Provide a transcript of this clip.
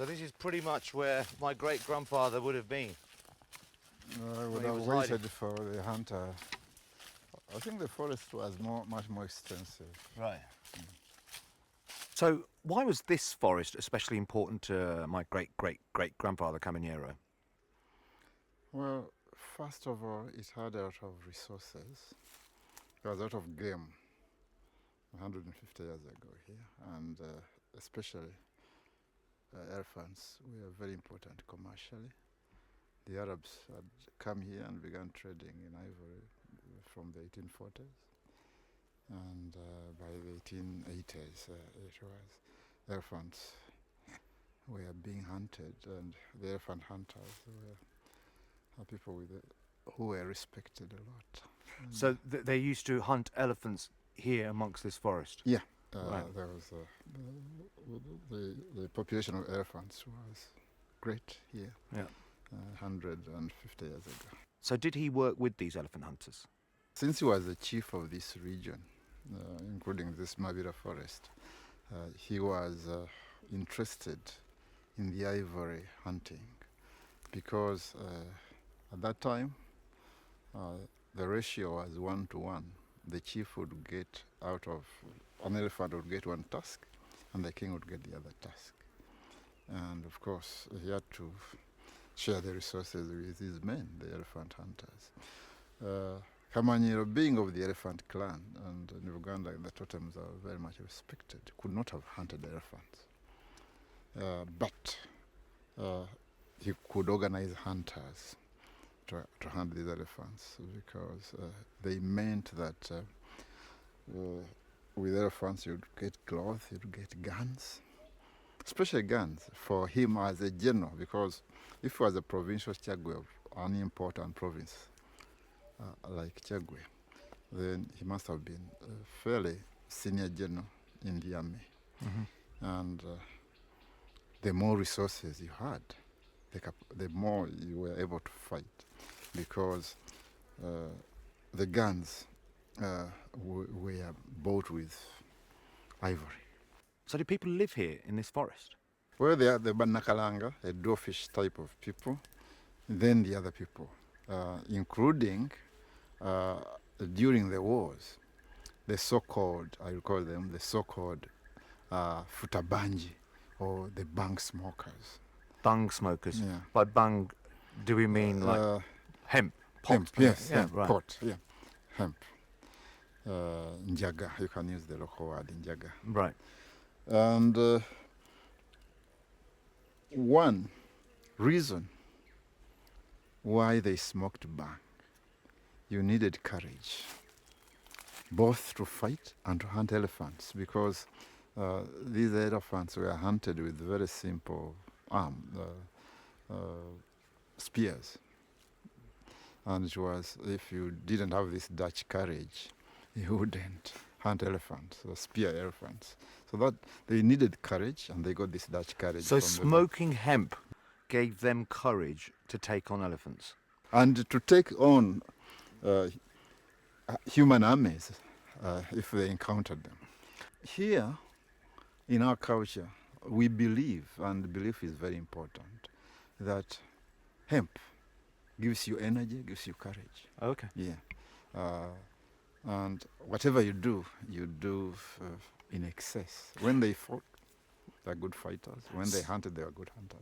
So this is pretty much where my great-grandfather would have been. I would he have was waited hiding. for the hunter. I think the forest was much more extensive. Right. So why was this forest especially important to my great-great-great-grandfather Kamanyiro? Well, first of all, it had a lot of resources. There was a lot of game 150 years ago here, and especially elephants were very important commercially. The Arabs had come here and began trading in ivory from the 1840s. And by the 1880s, it was elephants were being hunted, and the elephant hunters were people who were respected a lot. So they used to hunt elephants here amongst this forest? Yeah, Right. there was the population of elephants was great here. Yeah. 150 years ago. So did he work with these elephant hunters? Since he was the chief of this region, including this Mabira forest, he was interested in the ivory hunting because at that time the ratio was 1-to-1. The chief would get out of an elephant would get one tusk, and the king would get the other tusk. And of course, he had to share the resources with his men, the elephant hunters. Kamanyiro, being of the elephant clan, and in Uganda the totems are very much respected, could not have hunted elephants. But he could organize hunters to hunt these elephants because they meant that with elephants you'd get cloth, you'd get guns, especially guns for him as a general, because if he was a provincial Chagwe of an important province like Chagwe, then he must have been a fairly senior general in the army. Mm-hmm. And the more resources you had, the more you were able to fight, because the guns were bought with ivory. So did people live here in this forest? Well, they are the Banakalanga, a dwarfish type of people, then the other people, including during the wars, the so-called, I will call them the so-called futabanji, or the bang smokers. Bung smokers? Yeah. By bung, do we mean like hemp? Pot? Hemp, yes, Yeah, hemp, right. pot, yeah, hemp. Njaga, you can use the local word, njaga. Right. And one reason why they smoked bang, you needed courage, both to fight and to hunt elephants, because these elephants were hunted with very simple spears. And it was, if you didn't have this Dutch courage, you wouldn't hunt elephants, or spear elephants. So that they needed courage, and they got this Dutch courage. So from smoking hemp gave them courage to take on elephants? and to take on human armies if they encountered them. Here, in our culture, we believe, and belief is very important, that hemp gives you energy, gives you courage. Okay. Yeah. And whatever you do in excess. When they fought, they're good fighters. When they hunted, they were good hunters.